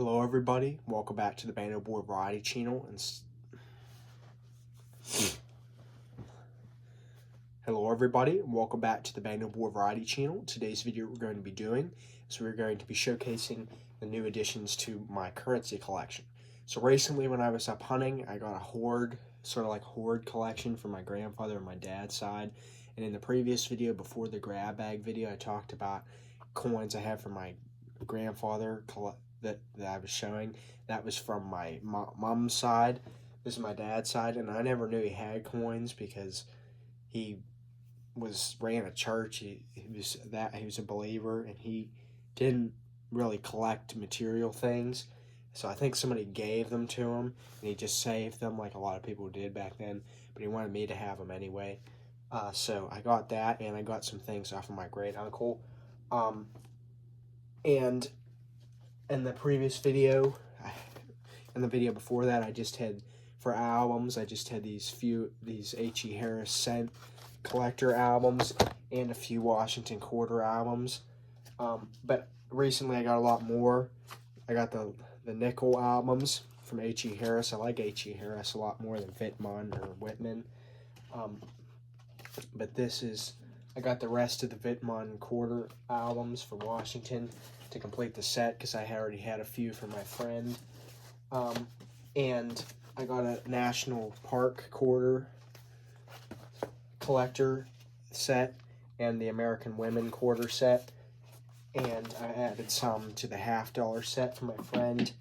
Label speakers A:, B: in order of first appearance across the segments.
A: Hello everybody, welcome back to the Bando Boy Variety Channel. Hello everybody, welcome back to the Bando Boy Variety Channel. Today's video we're going to be doing is we're going to be showcasing the new additions to my currency collection. So recently when I was up hunting, I got a hoard, sort of like a hoard collection from my grandfather and my dad's side. And in the previous video, before the grab bag video, I talked about coins I have from my grandfather that I was showing. That was from my mom's side. This is my dad's side, and I never knew he had coins because he ran a church. He was a believer, and he didn't really collect material things. So I think somebody gave them to him, and he just saved them like a lot of people did back then. But he wanted me to have them anyway. So I got that, and I got some things off of my great uncle. And in the previous video, in the video before that, I just had, for albums, I just had these H.E. Harris scent collector albums and a few Washington Quarter albums. But recently I got a lot more. I got the nickel albums from H.E. Harris. I like H.E. Harris a lot more than Wittmann or Whitman. But I got the rest of the Wittmann Quarter albums from Washington to complete the set because I already had a few from my friend. And I got a National Park Quarter collector set and the American Women Quarter set. And I added some to the $50 set for my friend.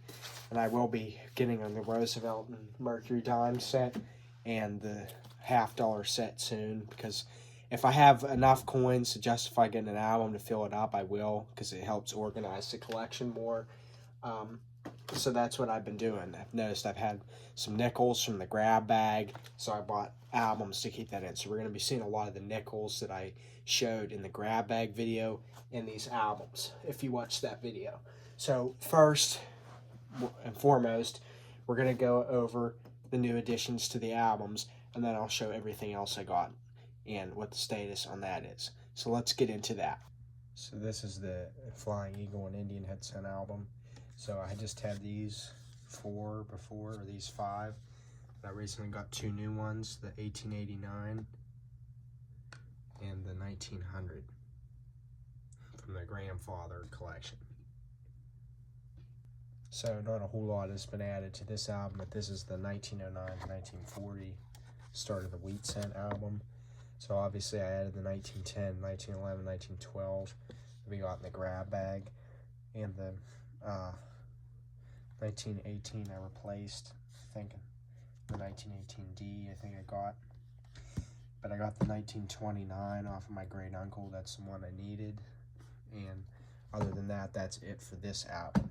A: And I will be getting on the Roosevelt and Mercury Dime set and the $50 set soon, because if I have enough coins to justify getting an album to fill it up, I will, because it helps organize the collection more. So that's what I've been doing. I've noticed I've had some nickels from the grab bag, so I bought albums to keep that in. So we're going to be seeing a lot of the nickels that I showed in the grab bag video in these albums, if you watch that video. So first and foremost, we're going to go over the new additions to the albums, and then I'll show everything else I got and what the status on that is. So let's get into that. So this is the Flying Eagle and Indian Head Scent album. So I just had these 4 before, or these 5. I recently got 2 new ones, the 1889 and the 1900 from the grandfather collection. So not a whole lot has been added to this album, but this is the 1909 to 1940 Start of the Wheat Scent album. So obviously I added the 1910, 1911, 1912 that we got in the grab bag, and the 1918 I replaced, I think the 1918D I think I got. But I got the 1929 off of my great uncle. That's the one I needed. And other than that, that's it for this album.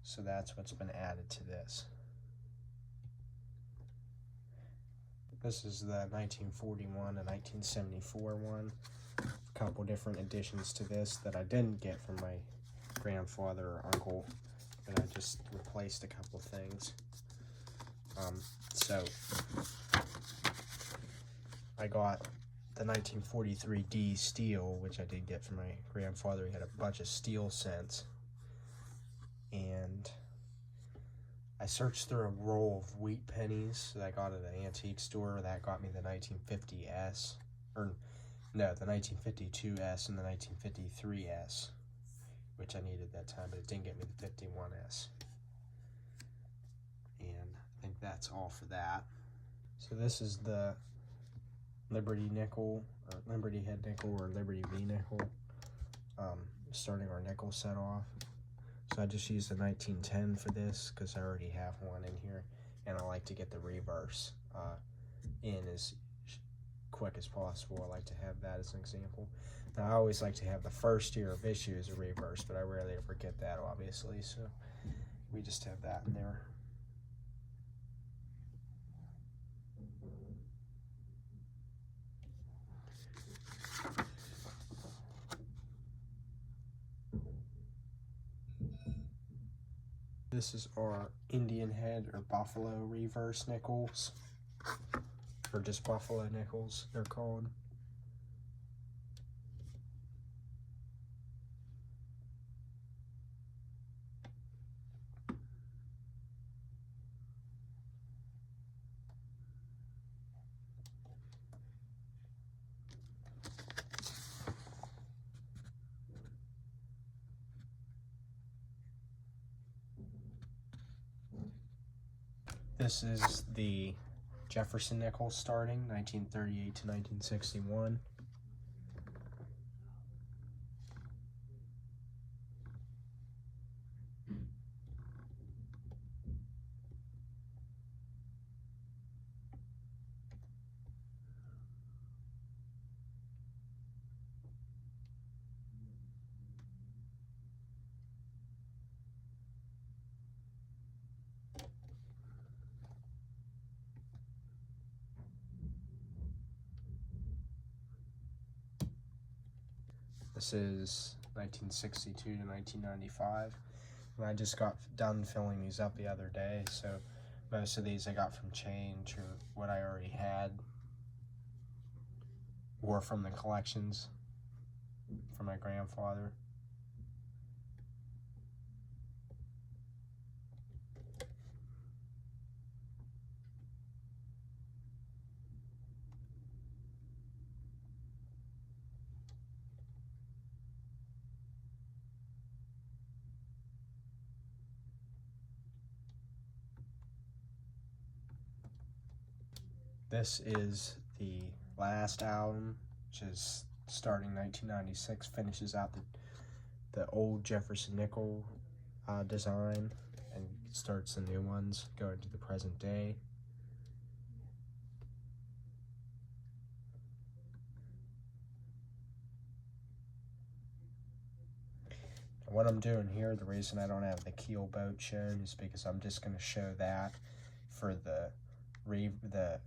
A: So that's what's been added to this. This is the 1941 and 1974 one. A couple different additions to this that I didn't get from my grandfather or uncle, but I just replaced a couple things. So I got the 1943D steel, which I did get from my grandfather. He had a bunch of steel scents. And I searched through a roll of wheat pennies that I got at an antique store. That got me the 1950S, or no, the 1952S and the 1953S, which I needed that time, but it didn't get me the 51S. And I think that's all for that. So this is the Liberty nickel, or Liberty head nickel, or Liberty V nickel, starting our nickel set off. So I just used the 1910 for this because I already have one in here, and I like to get the reverse in as quick as possible. I like to have that as an example. Now I always like to have the first year of issue as a reverse, but I rarely ever get that, obviously, so we just have that in there. This is our Indian Head or Buffalo reverse nickels, or just Buffalo nickels, they're called. This is the Jefferson nickel starting 1938 to 1961. This is 1962 to 1995. And I just got done filling these up the other day, so most of these I got from Change or what I already had, or from the collections from my grandfather. This is the last album, which is starting 1996, finishes out the old Jefferson nickel design and starts the new ones going to the present day. What I'm doing here, the reason I don't have the keel boat shown is because I'm just going to show that for the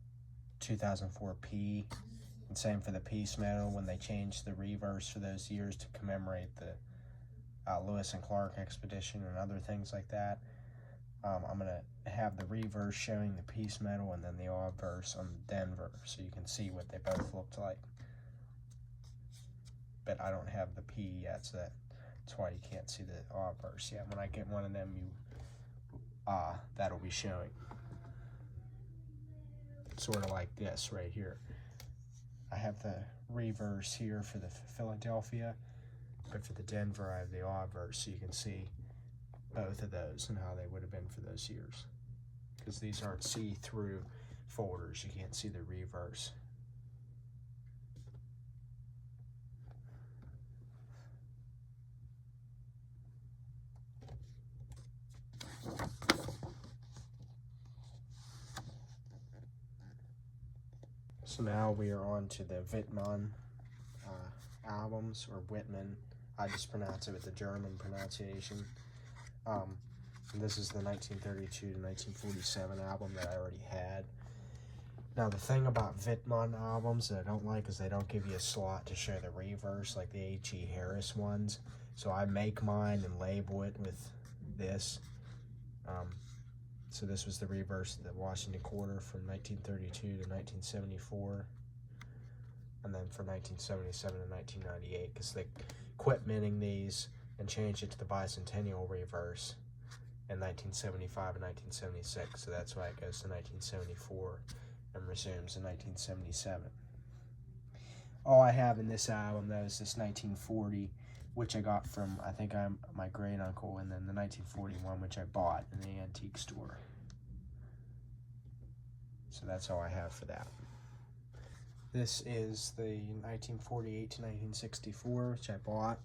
A: 2004 P, and same for the Peace Medal when they changed the reverse for those years to commemorate the Lewis and Clark expedition and other things like that. I'm going to have the reverse showing the Peace Medal and then the obverse on the Denver, so you can see what they both looked like. But I don't have the P yet, so that's why you can't see the obverse yet. When I get one of them, that'll be showing. Sort of like this right here. I have the reverse here for the Philadelphia, but for the Denver I have the obverse, so you can see both of those and how they would have been for those years. Because these aren't see-through folders, you can't see the reverse. So now we are on to the Wittmann albums, or Whitman. I just pronounce it with the German pronunciation. This is the 1932 to 1947 album that I already had. Now the thing about Wittmann albums that I don't like is they don't give you a slot to show the reverse like the H.E. Harris ones. So I make mine and label it with this. So this was the reverse of the Washington Quarter from 1932 to 1974. And then from 1977 to 1998, because they quit minting these and changed it to the bicentennial reverse in 1975 and 1976. So that's why it goes to 1974 and resumes in 1977. All I have in this album, though, is this 1940, which I got from, I think, my great uncle, and then the 1941, which I bought in the antique store. So that's all I have for that. This is the 1948 to 1964, which I bought.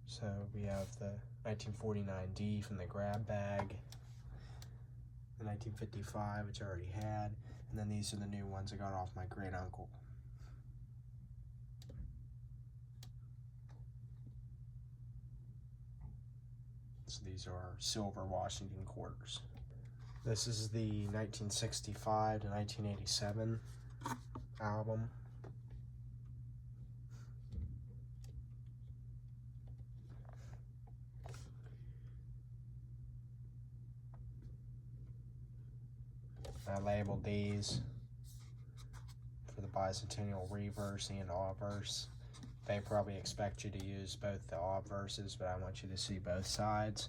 A: So we have the 1949D from the grab bag, the 1955, which I already had, and then these are the new ones I got off my great uncle. So these are silver Washington quarters. This is the 1965 to 1987 album. I labeled these for the bicentennial reverse and obverse. They probably expect you to use both the obverses, but I want you to see both sides.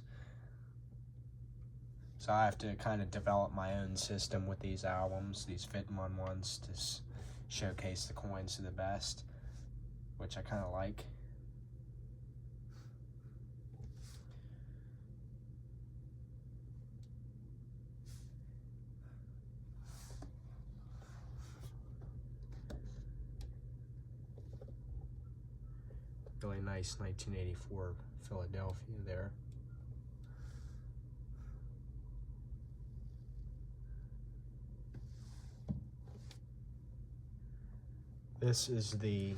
A: So I have to kind of develop my own system with these albums, these Wittmann ones, to showcase the coins to the best, which I kind of like. really nice 1984 Philadelphia there. This is the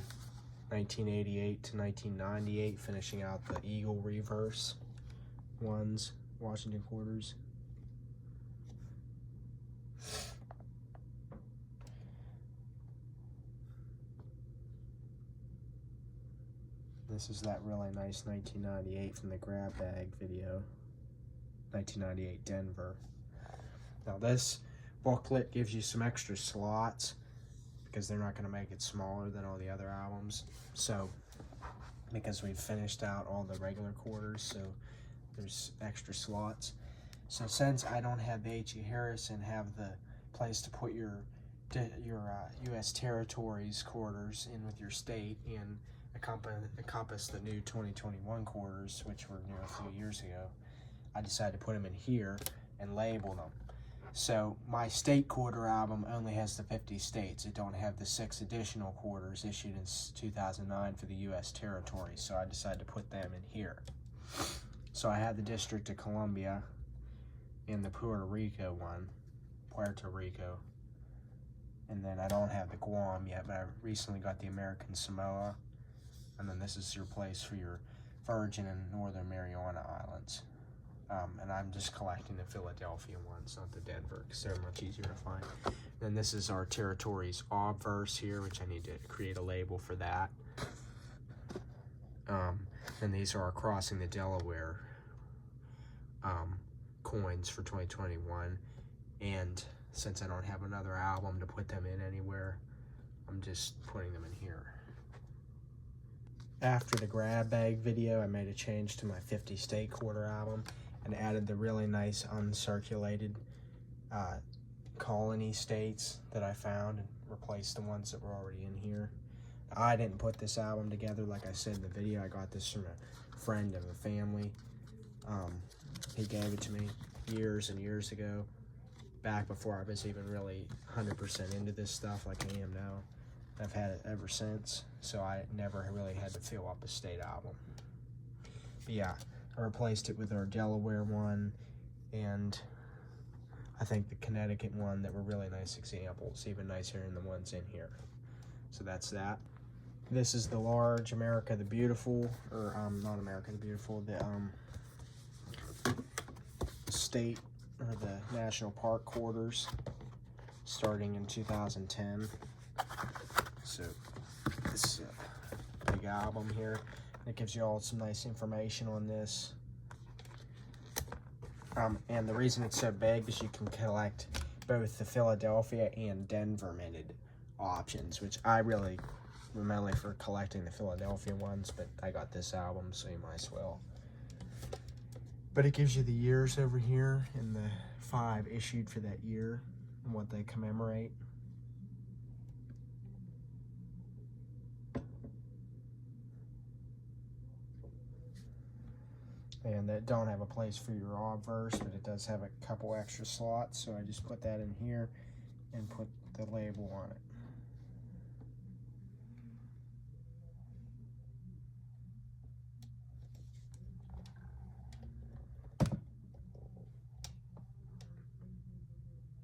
A: 1988 to 1998, finishing out the Eagle reverse ones, Washington quarters. This is that really nice 1998 from the grab bag video, 1998 Denver. Now this booklet gives you some extra slots because they're not going to make it smaller than all the other albums. So, because we've finished out all the regular quarters, so there's extra slots. So since I don't have the H.E. Harris and have the place to put your U.S. territories quarters in with your state and encompass the new 2021 quarters, which were new a few years ago, I decided to put them in here and label them. So my state quarter album only has the 50 states. It don't have the 6 additional quarters issued in 2009 for the U.S. territories, so I decided to put them in here. So I have the District of Columbia and the Puerto Rico one, Puerto Rico. And then I don't have the Guam yet, but I recently got the American Samoa. And then this is your place for your Virgin and Northern Mariana Islands. And I'm just collecting the Philadelphia ones, not the Denver, because they're much easier to find. Then this is our territories obverse here, which I need to create a label for that. And these are our Crossing the Delaware coins for 2021. And since I don't have another album to put them in anywhere, I'm just putting them in here. After the grab bag video, I made a change to my 50 state quarter album and added the really nice uncirculated colony states that I found and replaced the ones that were already in here. I didn't put this album together, like I said in the video. I got this from a friend of a family. He gave it to me years and years ago, back before I was even really 100% into this stuff like I am now. I've had it ever since, so I never really had to fill up a state album. But yeah, I replaced it with our Delaware one, and I think the Connecticut one that were really nice examples, even nicer than the ones in here. So that's that. This is the large America the Beautiful, or not America the Beautiful, the state or the national park quarters starting in 2010. So this is a big album here. It gives you all some nice information on this. And the reason it's so big is you can collect both the Philadelphia and Denver minted options, which I really am mainly for collecting the Philadelphia ones, but I got this album, so you might as well. But it gives you the years over here and the 5 issued for that year and what they commemorate. And that don't have a place for your obverse, but it does have a couple extra slots, so I just put that in here and put the label on it.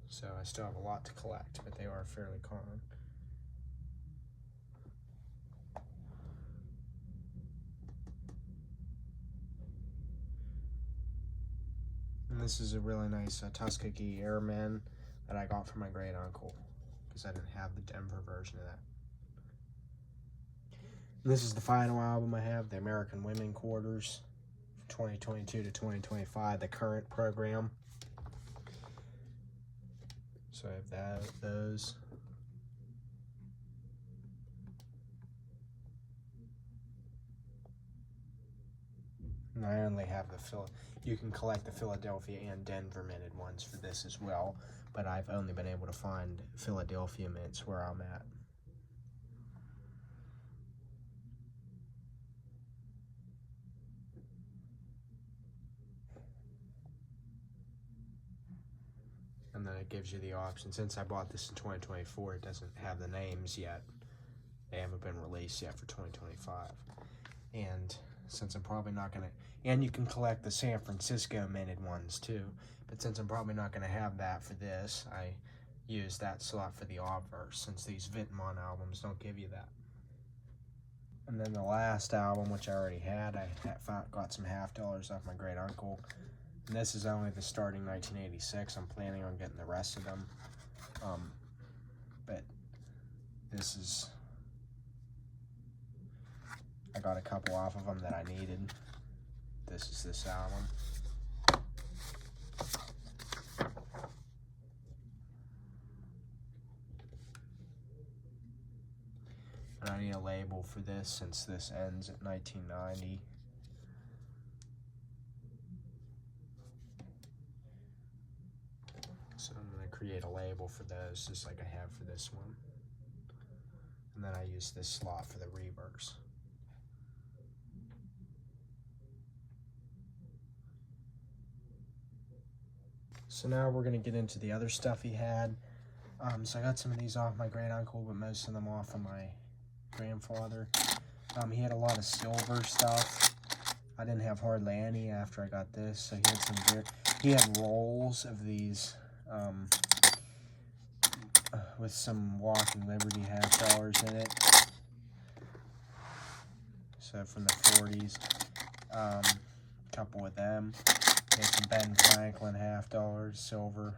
A: So I still have a lot to collect, but they are fairly common. And this is a really nice Tuskegee Airmen that I got from my great uncle, because I didn't have the Denver version of that. And this is the final album I have, the American Women Quarters, 2022 to 2025, the current program. So I have those. And I only have you can collect the Philadelphia and Denver minted ones for this as well, but I've only been able to find Philadelphia mints where I'm at. And then it gives you the option. Since I bought this in 2024, it doesn't have the names yet. They haven't been released yet for 2025. And since I'm probably not going to, and you can collect the San Francisco minted ones too, but since I'm probably not going to have that for this, I use that slot for the obverse, since these Vintemon albums don't give you that. And then the last album, which I already had, I got some $50 off my great uncle. And this is only the starting 1986. I'm planning on getting the rest of them. But this is, I got a couple off of them that I needed. This is this album. And I need a label for this since this ends at 1990. So I'm going to create a label for those just like I have for this one. And then I use this slot for the reverse. So now we're going to get into the other stuff he had. So I got some of these off my great uncle, but most of them off of my grandfather. He had a lot of silver stuff. I didn't have hardly any after I got this, so he had some he had rolls of these with some Walking Liberty $50 in it. So from the 40s, couple of them. He had some Ben Franklin $50 silver,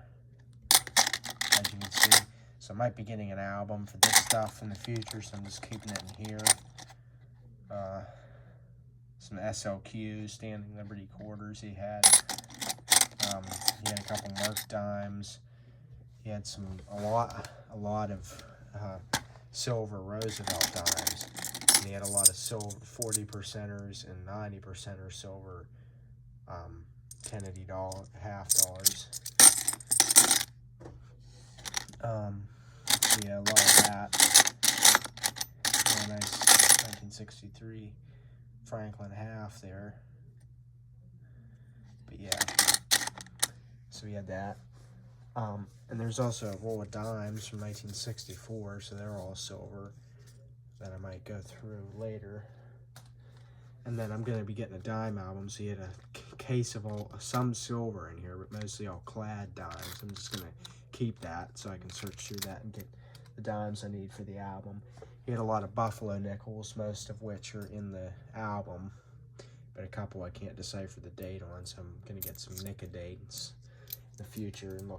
A: as you can see. So I might be getting an album for this stuff in the future, so I'm just keeping it in here. Some SLQ, Standing Liberty quarters he had. He had a couple Merc dimes. He had a lot of silver Roosevelt dimes. And he had a lot of silver 40%ers and 90%er silver Kennedy $50. Yeah, a lot of that. A nice 1963 Franklin half there. But yeah, so we had that. And there's also a roll of dimes from 1964, so they're all silver that I might go through later. And then I'm going to be getting a dime album, so he had a case of some silver in here, but mostly all clad dimes. I'm just going to keep that so I can search through that and get the dimes I need for the album. He had a lot of Buffalo nickels, most of which are in the album, but a couple I can't decipher the date on, so I'm going to get some Nickodates in the future and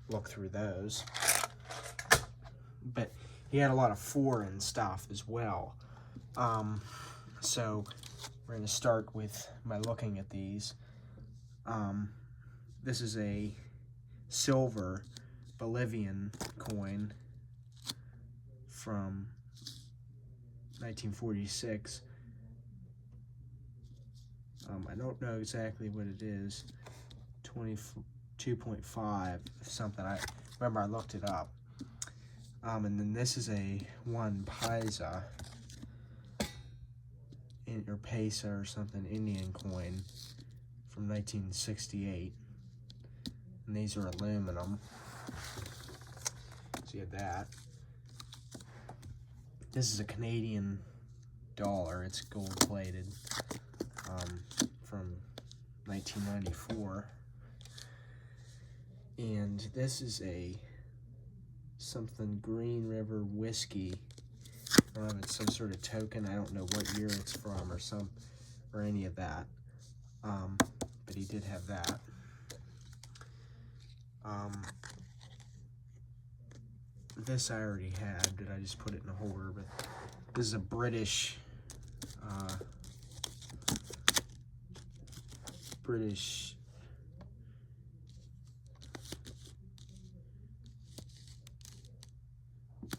A: look through those. But he had a lot of foreign stuff as well. So we're going to start with my looking at these. This is a silver Bolivian coin from 1946. I don't know exactly what it is. 22.5 something. I remember I looked it up. And then this is a one Paisa or Pesa or something, Indian coin from 1968. And these are aluminum. So you have that. This is a Canadian dollar. It's gold plated from 1994. And this is a something Green River whiskey. It's some sort of token. I don't know what year it's from or any of that. But he did have that. This I already had, but I just put it in a holder. But this is a British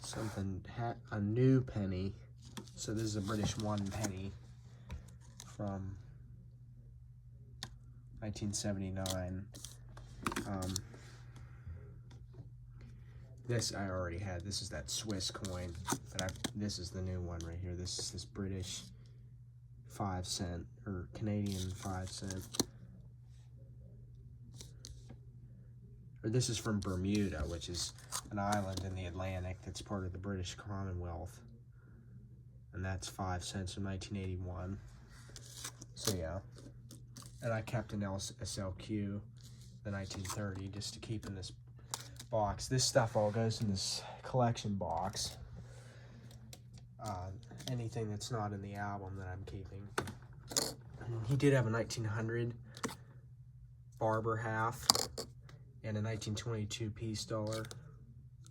A: something, a new penny. So this is a British 1 penny from 1979. This I already had. This is that Swiss coin, but this is the new one right here. This is this British 5 cent or Canadian 5 cent. Or this is from Bermuda, which is an island in the Atlantic that's part of the British Commonwealth. and that's 5 cents in 1981. So yeah, and I kept an SLQ, the 1930, just to keep in this box. This stuff all goes in this collection box. Anything that's not in the album that I'm keeping. He did have a 1900 Barber half and a 1922 piece dollar,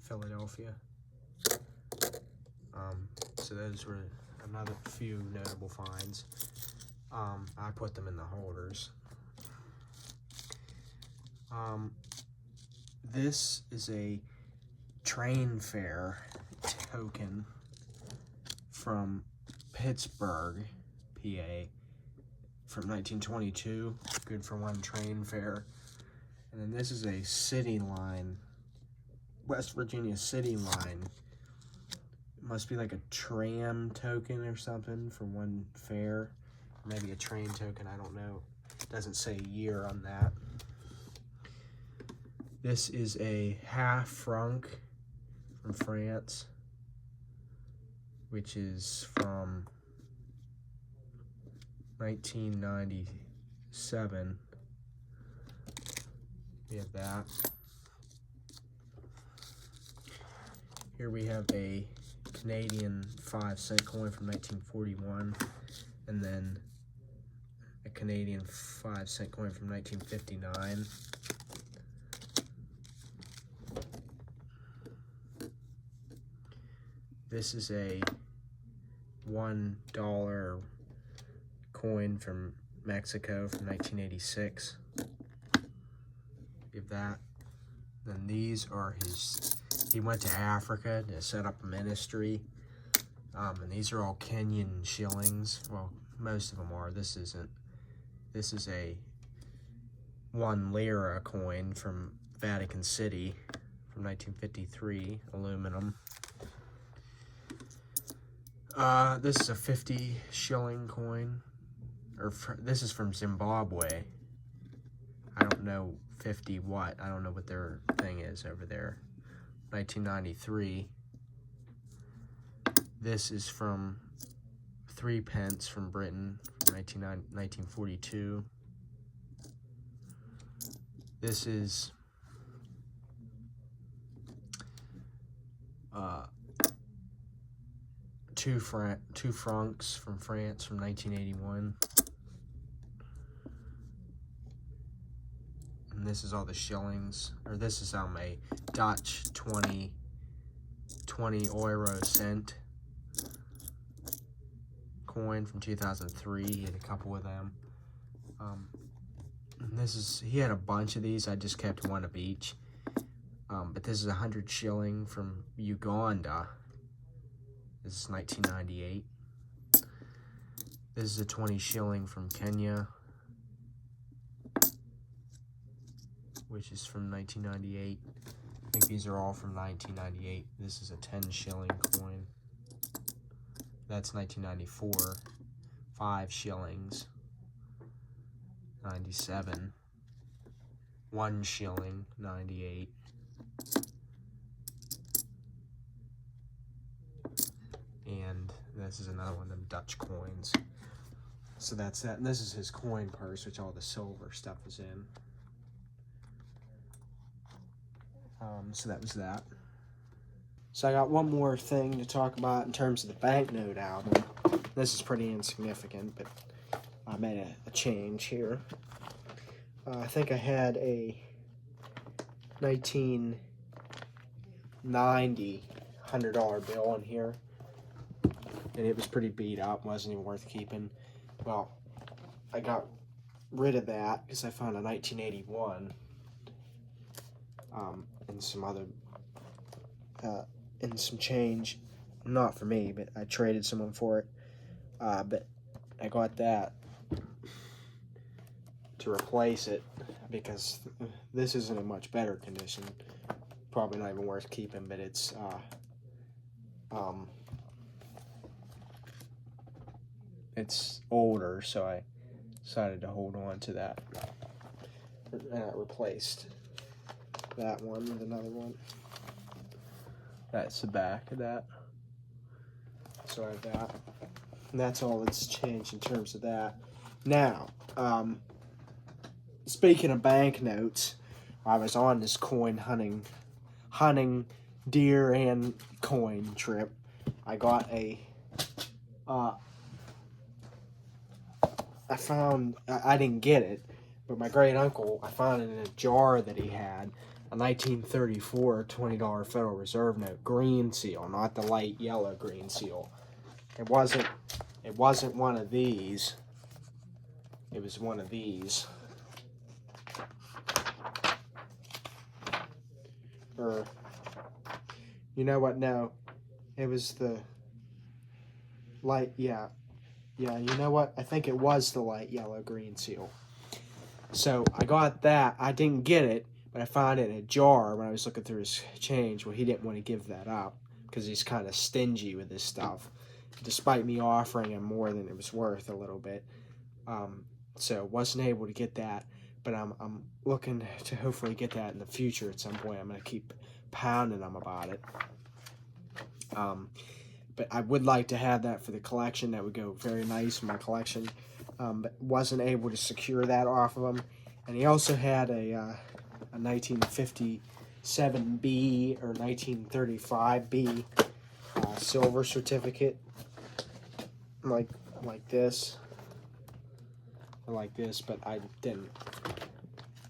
A: Philadelphia. So those were another few notable finds. I put them in the holders. This is a train fare token from Pittsburgh, PA, from 1922. Good for one train fare. And then this is a City Line, West Virginia City Line. It must be like a tram token or something for one fare. Maybe a train token, I don't know. It doesn't say year on that. This is a half franc from France, which is from 1997. We have that. Here we have a Canadian 5-cent coin from 1941, and then a Canadian 5-cent coin from 1959. This is a $1 coin from Mexico from 1986. Give that. Then these are he went to Africa to set up a ministry. And these are all Kenyan shillings. Well, most of them are. This isn't. This is a 1 lira coin from Vatican City from 1953, aluminum. This is a 50 shilling coin, or this is from Zimbabwe. I don't know 50 what. I don't know what their thing is over there. 1993. This is from 3 pence from Britain, from 1942. This is two francs from France from 1981. And this is all the shillings, or this is a Dutch 20 euro cent coin from 2003. He had a couple of them. He had a bunch of these. I just kept one of each. But this is a 100 shilling from Uganda. This is 1998. This is a 20 shilling from Kenya, which is from 1998. I think these are all from 1998. This is a 10 shilling coin. That's 1994. 5 shillings. 97. 1 shilling. 98. And this is another one of them Dutch coins. So that's that. And this is his coin purse, which all the silver stuff is in. So that was that. So I got one more thing to talk about in terms of the banknote album. This is pretty insignificant, but I made a change here. I think I had a 1990 $100 bill in here, and it was pretty beat up, wasn't even worth keeping. Well, I got rid of that because I found a 1981 and some other and some change, not for me, but I traded someone for it. But I got that to replace it because this isn't in much better condition. Probably not even worth keeping, but it's older, so I decided to hold on to that. And I replaced that one with another one. That's the back of that. so I have that. And that's all that's changed in terms of that. Now, speaking of banknotes, I was on this coin hunting deer and coin trip. I got a, I didn't get it, but my great uncle, I found it in a jar that he had, a 1934 $20 Federal Reserve note, green seal, not the light yellow green seal. It wasn't one of these. It was one of these. Or, you know what? No, it was the light. Yeah, you know what? I think it was the light yellow green seal. So I got that. I didn't get it, but I found it in a jar when I was looking through his change. Well, he didn't want to give that up because he's kind of stingy with his stuff, despite me offering him more than it was worth a little bit. So wasn't able to get that, but I'm looking to hopefully get that in the future at some point. I'm going to keep pounding him about it. But I would like to have that for the collection. That would go very nice in my collection. But wasn't able to secure that off of him. And he also had a 1957B or 1935B silver certificate, like this, or like this. But I didn't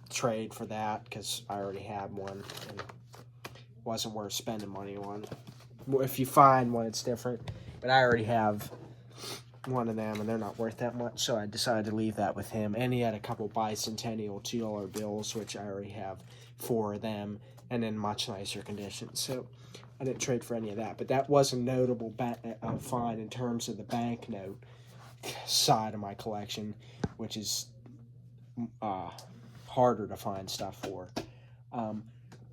A: trade for that because I already had one and it wasn't worth spending money on. If you find one, it's different, but I already have one of them and they're not worth that much, so I decided to leave that with him. And he had a couple bicentennial $2 bills, which I already have 4 of them and in much nicer condition, so I didn't trade for any of that. But that was a notable find in terms of the banknote side of my collection, which is harder to find stuff for.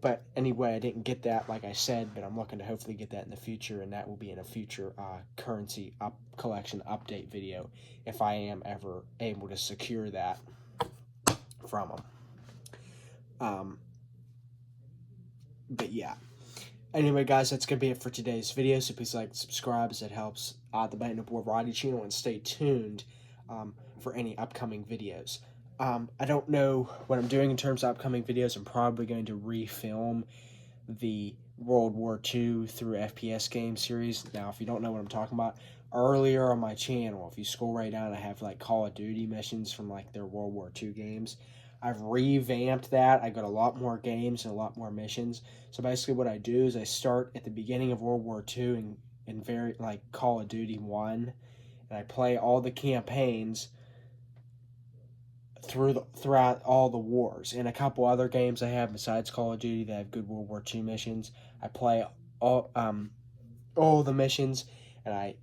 A: But anyway, I didn't get that, like I said, but I'm looking to hopefully get that in the future, and that will be in a future currency collection update video if I am ever able to secure that from them. But yeah. Anyway, guys, that's going to be it for today's video, so please like and subscribe as it helps the Band of War Variety channel, and stay tuned for any upcoming videos. I don't know what I'm doing in terms of upcoming videos. I'm probably going to refilm the World War II through FPS game series. Now, if you don't know what I'm talking about, earlier on my channel, if you scroll right down, I have like Call of Duty missions from like their World War II games. I've revamped that. I got a lot more games and a lot more missions. So basically what I do is I start at the beginning of World War II in very like Call of Duty 1, and I play all the campaigns throughout all the wars, and a couple other games I have besides Call of Duty that have good World War II missions. I play all the missions, and I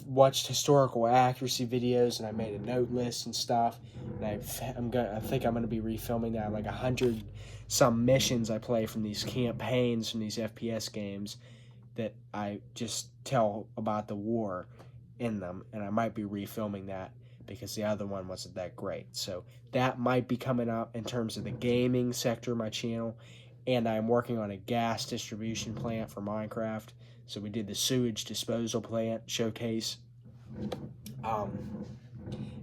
A: watched historical accuracy videos, and I made a note list and stuff. And I think I'm gonna be refilming that, like 100 some missions I play from these campaigns from these FPS games that I just tell about the war in them, and I might be refilming that because the other one wasn't that great. So that might be coming up in terms of the gaming sector of my channel. And I'm working on a gas distribution plant for Minecraft. So we did the sewage disposal plant showcase in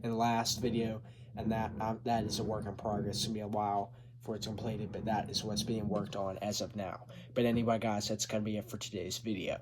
A: the last video, and that is a work in progress. It's gonna be a while before it's completed, but that is what's being worked on as of now. But anyway, guys, that's gonna be it for today's video.